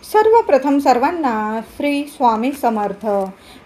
सर्वप्रथम सर्वांना श्री स्वामी समर्थ.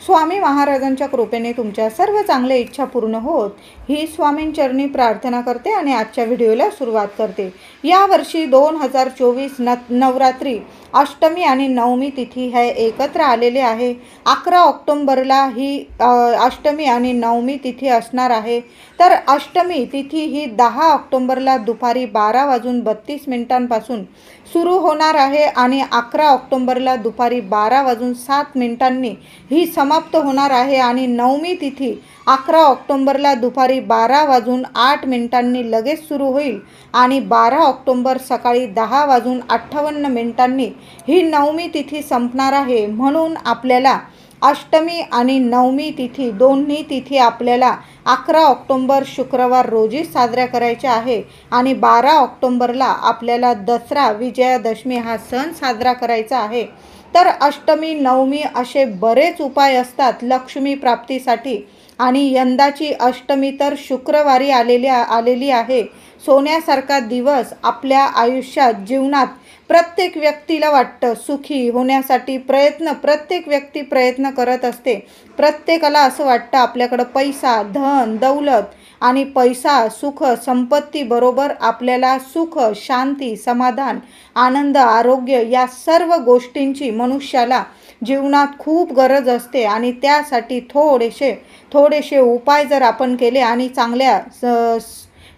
स्वामी महाराजांच्या कृपेने तुमच्या सर्व चांगल्या इच्छा पूर्ण होत ही स्वामींचरणी प्रार्थना करते आणि आजच्या व्हिडिओला सुरुवात करते. यावर्षी 2024 नवरात्री अष्टमी आणि नवमी तिथी हे एकत्र आलेले आहे. 11 ऑक्टोंबरला ही अष्टमी आणि नवमी तिथी असणार आहे. तर अष्टमी तिथी ही 10 ऑक्टोंबरला दुपारी 12:32 सुरू होणार आहे आणि 11 ऑक्टोंबरला दुपारी 12:07 ही समाप्त होणार आहे. आणि नवमी तिथी 11 ऑक्टोंबरला दुपारी 12:08 लगेच सुरू होईल आणि 12 ऑक्टोंबर सकाळी 10:58 ही नवमी तिथी संपणार आहे. म्हणून आपल्याला अष्टमी आणि नवमी तिथी दोन्ही तिथी आपल्याला 11 ऑक्टोंबर शुक्रवार रोजी साजऱ्या करायच्या आहे आणि 12 ऑक्टोंबरला आपल्याला दसरा विजयादशमी हा सण साजरा करायचा आहे. तर अष्टमी नवमी असे बरेच उपाय असतात लक्ष्मी प्राप्तीसाठी आणि यंदाची अष्टमी तर शुक्रवारी आलेली आहे. सोन्यासारखा दिवस आपल्या आयुष्यात जीवनात प्रत्येक व्यक्तीला वाटतं सुखी होण्यासाठी प्रत्येक व्यक्ती प्रयत्न करत असते. प्रत्येकाला असं वाटतं आपल्याकडं पैसा, धन, दौलत आणि पैसा, सुख, संपत्तीबरोबर आपल्याला सुख, शांती, समाधान, आनंद, आरोग्य या सर्व गोष्टींची मनुष्याला जीवनात खूप गरज असते. आणि त्यासाठी थोडेसे उपाय जर आपण केले आणि चांगल्या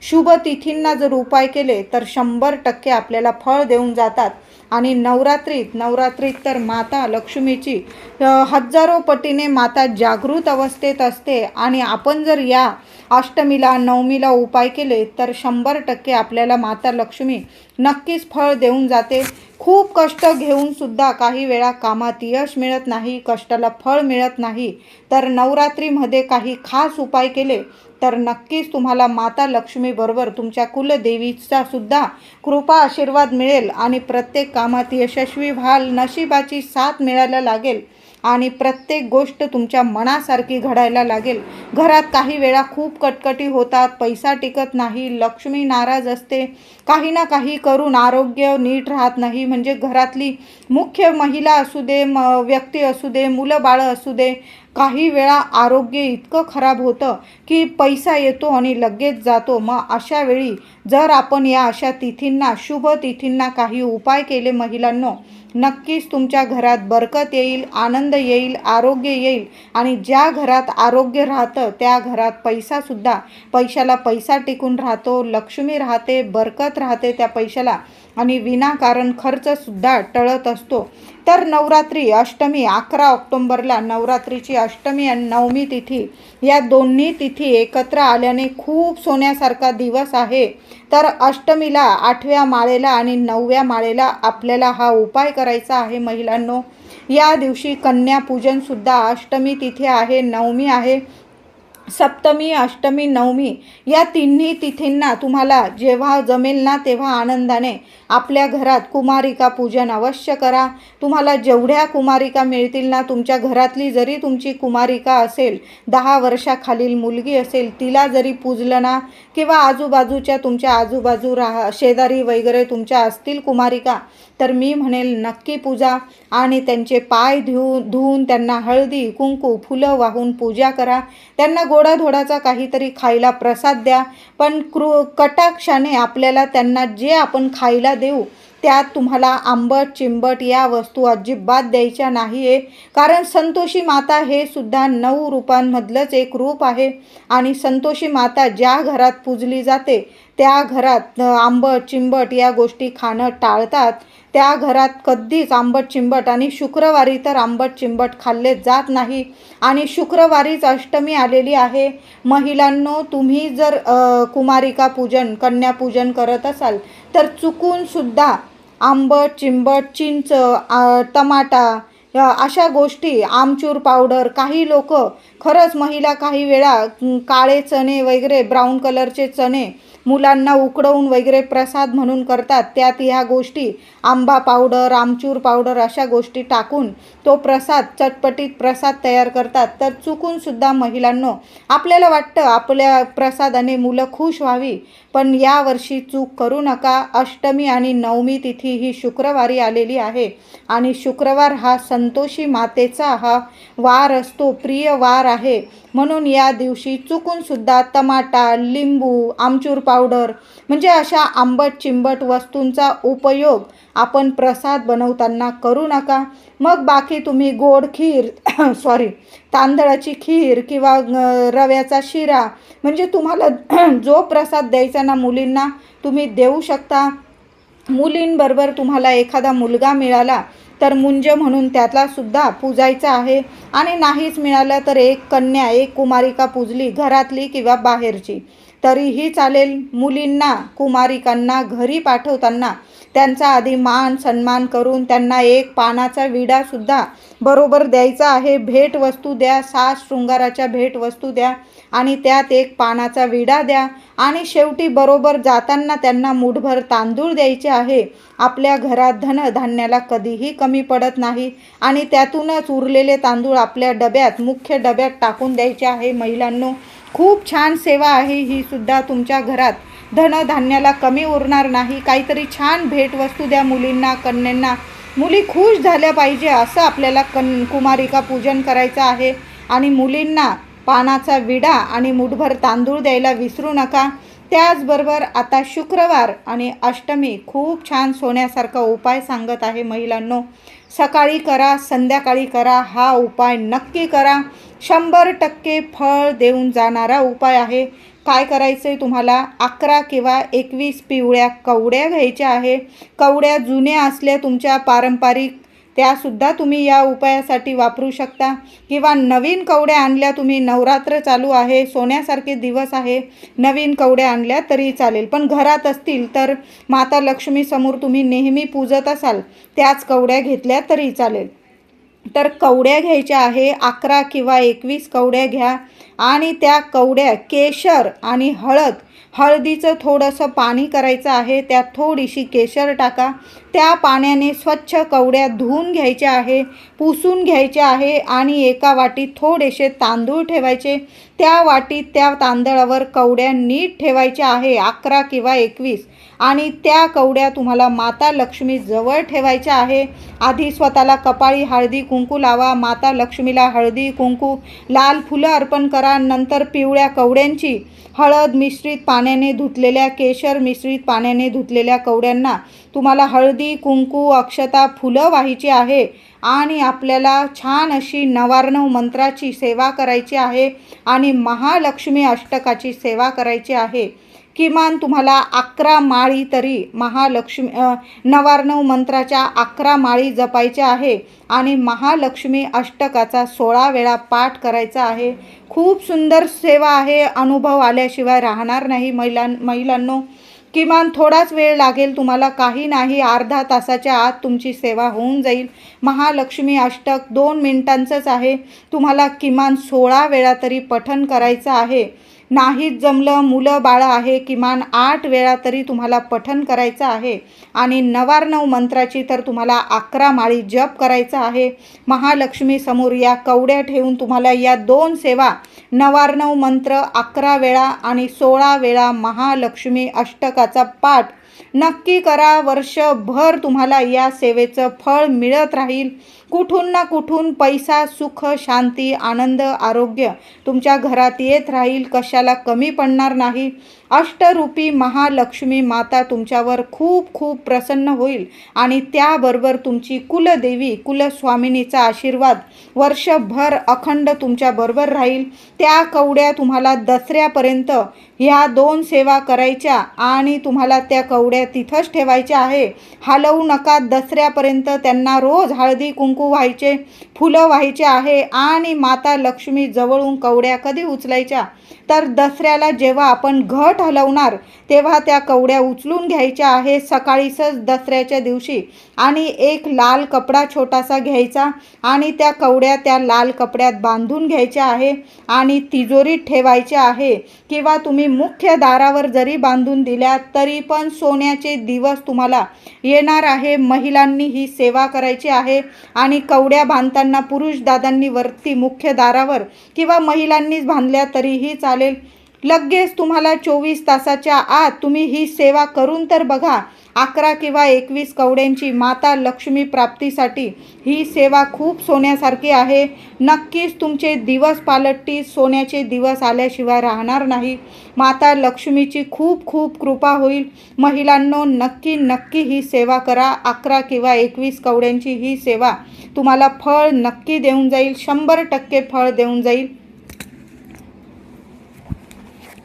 शुभ तिथींना जर उपाय केले तर 100% आपल्याला फळ देऊन जातात. आणि नवरात्रीत तर माता लक्ष्मीची हजारो पटीने माता जागृत अवस्थेत असते. आणि आपण जर या अष्टमीला नवमीला उपाय केले तर 100% आपल्याला माता लक्ष्मी नक्कीच फळ देऊन जाते. खूप कष्ट घेऊन सुद्धा काही वेळा कामात यश मिळत नाही, कष्टाला फळ मिळत नाही. तर नवरात्रीमध्ये काही खास उपाय केले तर नक्कीच तुम्हाला माता लक्ष्मीबरोबर तुमच्या कुलदेवीचा सुद्धा कृपा आशीर्वाद मिळेल आणि प्रत्येक कामात यशस्वी व्हाल. नशिबाची साथ मिळायला लागेल आणि प्रत्येक गोष्ट तुमच्या मनासारखी घडायला लागेल. घरात काही वेळा खूप कटकटी होतात, पैसा टिकत नाही, लक्ष्मी नाराज असते, काही ना काही करून आरोग्य नीट राहत नाही. म्हणजे घरातली मुख्य महिला असू दे, व्यक्ती असू दे, मुलं बाळं असू दे, काही वेळा आरोग्य इतकं खराब होतं की पैसा येतो आणि लगेच जातो. मग अशा वेळी जर आपण या अशा तिथींना, शुभ तिथींना काही उपाय केले महिलांनो, नक्कीच तुमच्या घरात बरकत येईल, आनंद येईल, आरोग्य येईल. आणि ज्या घरात आरोग्य राहतं त्या घरात पैशाला पैसा टिकून राहतो, लक्ष्मी राहते, बरकत राहते त्या पैशाला आणि विनाकारण खर्चसुद्धा टळत असतो. तर नवरात्री अष्टमी 11 ऑक्टोंबरला नवरात्रीची अष्टमी आणि नवमी तिथी या दोन्ही तिथी एकत्र आल्याने खूप सोन्यासारखा दिवस आहे. तर अष्टमीला 8व्या माळेला आणि 9व्या माळेला आपल्याला हा उपाय करायचा आहे महिलांनो. या दिवशी कन्यापूजनसुद्धा अष्टमी तिथी आहे, नवमी आहे. सप्तमी, अष्टमी, नवमी या तिन्ही तिथींना तुम्हाला जेव्हा जमेल ना तेव्हा आनंदाने आपल्या घरात कुमारिका पूजन अवश्य करा. तुम्हाला जेवढ्या कुमारिका मिळतील ना, तुमच्या घरातली जरी तुमची कुमारिका असेल, 10 वर्षाखालील मुलगी असेल, तिला जरी पूजलं ना, किंवा आजूबाजूच्या तुमच्या शेजारी वगैरे तुमच्या असतील कुमारिका, तर मी म्हणेल नक्की पूजा आणि त्यांचे पाय धुवून त्यांना हळदी, कुंकू, फुलं वाहून पूजा करा. त्यांना गोडाधोडाचा काहीतरी खायला प्रसाद द्या. पण कटाक्षाने आपल्याला त्यांना जे आपण खायला देऊ त्यात तुम्हाला आंबट चिंबट या वस्तू अजिबात द्यायच्या नाही आहे. कारण संतोषी माता हे सुद्धा 9 रूपांमधलंच एक रूप आहे. आणि संतोषी माता ज्या घरात पूजली जाते त्या घरात आंबट चिंबट या गोष्टी खाणं टाळतात. त्या घरात कधीच आंबट चिंबट, आणि शुक्रवारी तर आंबट चिंबट खाल्ले जात नाही. आणि शुक्रवारीच अष्टमी आलेली आहे. महिलांनो, तुम्ही जर कुमारिका पूजन, कन्यापूजन करत असाल तर चुकूनसुद्धा आंबट चिंबट, चिंच, टमाटा अशा गोष्टी, आमचूर पावडर, काही लोक खरंच महिला काही वेळा काळे चणे वगैरे, ब्राऊन कलरचे चणे मुलांना उकडवून वगैरे प्रसाद म्हणून करतात, त्यात ह्या गोष्टी आंबा पावडर, आमचूर पावडर अशा गोष्टी टाकून तो प्रसाद, चटपटीत प्रसाद तयार करतात. तर चुकूनसुद्धा महिलांनो, आपल्याला वाटतं आपल्या प्रसादाने मुलं खुश व्हावी, पण यावर्षी चूक करू नका. अष्टमी आणि नवमी तिथी ही शुक्रवारी आलेली आहे आणि शुक्रवार हा संतोषी मातेचा हा वार असतो, प्रिय वार आहे. म्हणून या दिवशी चुकूनसुद्धा टमाटा, लिंबू, आमचूर पावडर म्हणजे अशा आंबट चिंबट वस्तूंचा उपयोग आपण प्रसाद बनवताना करू नका. मग बाकी तुम्ही गोड खीर तांदळाची खीर किंवा रव्याचा शिरा म्हणजे तुम्हाला जो प्रसाद द्यायचा ना मुलींना तुम्ही देऊ शकता. मुलींबरोबर तुम्हाला एखादा मुलगा मिळाला तर मुंज म्हणून त्यालासुद्धा पूजायचं आहे आणि नाहीच मिळालं तर एक कन्या, एक कुमारिका पूजली, घरातली किंवा बाहेरची तरीही चालेल. मुलींना, कुमारिकांना घरी पाठवताना त्यांचा आधी मान सन्मान करून त्यांना एक पानाचा विडासुद्धा बरोबर द्यायचा आहे. भेटवस्तू द्या, साज शृंगाराच्या भेटवस्तू द्या आणि त्यात एक पानाचा विडा द्या आणि शेवटी बरोबर जाताना त्यांना मुठभर तांदूळ द्यायचे आहे. आपल्या घरात धनधान्याला कधीही कमी पडत नाही आणि त्यातूनच उरलेले तांदूळ आपल्या डब्यात, मुख्य डब्यात टाकून द्यायचे आहे. महिलांनो, खूप छान सेवा आहे ही सुद्धा. तुमच्या घरात धनधान्याला कमी उरणार नाही. काहीतरी छान भेटवस्तू द्या मुलींना, कन्यांना. मुली खुश झाल्या पाहिजे असं आपल्याला कुमारिका पूजन करायचं आहे आणि मुलींना पानाचा विडा आणि मुठभर तांदूळ द्यायला विसरू नका. त्याचबरोबर आता शुक्रवार आणि अष्टमी खूप छान सोन्यासारखा उपाय सांगत आहे महिलांनो. सकाळी करा, संध्याकाळी करा, हा उपाय नक्की करा. 100% फळ देऊन जाणारा उपाय आहे. काय करायचं आहे तुम्हाला, 11 किंवा 21 पिवळ्या कवड्या घ्यायच्या आहे. कवड्या जुन्या असल्या तुमच्या पारंपरिक त्यासुद्धा तुम्ही या उपायासाठी वापरू शकता किंवा नवीन कवड्या आणल्या तुम्ही, नवरात्र चालू आहे, सोन्यासारखे दिवस आहे, नवीन कवड्या आणल्या तरी चालेल. पण घरात असतील तर माता लक्ष्मीसमोर तुम्ही नेहमी पूजत असाल त्याच कवड्या घेतल्या तरी चालेल. तर कवड्या घ्यायच्या आहे, 11 किंवा 21 कवड्या घ्या आणि त्या कवड्या केशर आणि हळदीचं थोडंसं पाणी करायचं आहे. त्यात थोडीशी केशर टाका. त्या पाण्याने स्वच्छ कवड्या धुवून घ्यायच्या आहे, पुसून घ्यायच्या आहे आणि एका वाटीत थोडेसे तांदूळ ठेवायचे. त्या वाटीत त्या तांदळावर कवड्या नीट ठेवायच्या आहे, 11 किंवा 21 आणि त्या कवड्या तुम्हाला माता लक्ष्मी जवळ ठेवायच्या आहे. आधी स्वतःला कपाळी हळदी कुंकू लावा, माता लक्ष्मीला हळदी कुंकू, लाल फुलं अर्पण करा. नंतर पिवळ्या कवड्यांची हळद मिश्रित पाण्याने धुतलेल्या, केशर मिश्रित पाण्याने धुतलेल्या कवड्यांना तुम्हाला हळदी कुंकू, अक्षता, फुलं वाहायची आहे आणि आपल्याला छान अशी नवार्णव मंत्राची सेवा करायची आहे आणि महालक्ष्मी अष्टकाची सेवा करायची आहे. किमान तुम्हाला 11 माळी तरी नवार्णव मंत्राच्या 11 माळी जपायच्या आहे आणि महालक्ष्मी अष्टकाचा 16 वेळा पाठ करायचा आहे. खूप सुंदर सेवा आहे, अनुभव आल्याशिवाय राहणार नाही महिलांनो. किमान थोडाच वेळ लागेल तुम्हाला, काही नाही, अर्धा तासाच्या आत तुमची सेवा होऊन जाईल. महालक्ष्मी अष्टक 2 मिनिटांचंच आहे. तुम्हाला किमान 16 वेळा तरी पठण करायचं आहे. नाहीच जमलं, मुलं बाळं आहे, किमान 8 वेळा तरी तुम्हाला पठण करायचं आहे आणि नवार्णव मंत्राची तर तुम्हाला 11 माळी जप करायचा आहे. महालक्ष्मी समोर या कवड्या ठेवून तुम्हाला या 2 सेवा, नवार्णव मंत्र 11 वेळा आणि 16 वेळा महालक्ष्मी अष्टकाचा पाठ नक्की करा. वर्षभर तुम्हाला या सेवेचं फळ मिळत राहील. कुठून ना कुठून पैसा, सुख, शांती, आनंद, आरोग्य तुमच्या घरात येत राहील. कशाला कमी पडणार नाही. अष्टरूपी महालक्ष्मी माता तुमच्यावर खूप खूप प्रसन्न होईल आणि त्याबरोबर तुमची कुलदेवी, कुलस्वामिनीचा आशीर्वाद वर्षभर अखंड तुमच्याबरोबर राहील. त्या कवड्या तुम्हाला दसऱ्यापर्यंत ह्या 2 सेवा करायच्या आणि तुम्हाला त्या कवड्या तिथंच ठेवायच्या आहे. हलवू नका. दसऱ्यापर्यंत त्यांना रोज हळदी कुंकू व्हायचे, फुलं व्हायचे आहे आणि माता लक्ष्मी जवळून कवड्या कधी उचलायच्या तर दसऱ्याला जेव्हा आपण घट पट हलवणार तेव्हा त्या कवड्या उचलून घ्यायच्या आहे सकाळीच दसऱ्याच्या दिवशी, आणि एक लाल कपडा छोटासा घ्यायचा आणि त्या कवड्या त्या लाल कपड्यात बांधून घ्यायच्या आहे आणि तिजोरीत ठेवायच्या आहे, किंवा तुम्ही मुख्य दारावर जरी बांधून दिल्या तरी पण सोन्याचे दिवस तुम्हाला येणार आहे. महिलांनी ही सेवा करायची आहे आणि कवड्या बांधताना पुरुष दादांनी वरती मुख्य दारावर किंवा महिलांनीच बांधल्या तरीही चालेल. लगेच तुम्हाला 24 तासाच्या आत तुम्ही ही सेवा करून तर बघा. 11 किंवा 21 कवड्यांची माता लक्ष्मी प्राप्तीसाठी ही सेवा खूप सोन्यासारखी आहे. नक्कीच तुमचे दिवस पालटतील. सोन्याचे दिवस आल्याशिवाय राहणार नाही. माता लक्ष्मीची खूप खूप कृपा होईल. महिलांनो, नक्की ही सेवा करा. 11 किंवा 21 कवड्यांची ही सेवा तुम्हाला फळ नक्की देऊन जाईल. 100% फळ देऊन जाईल.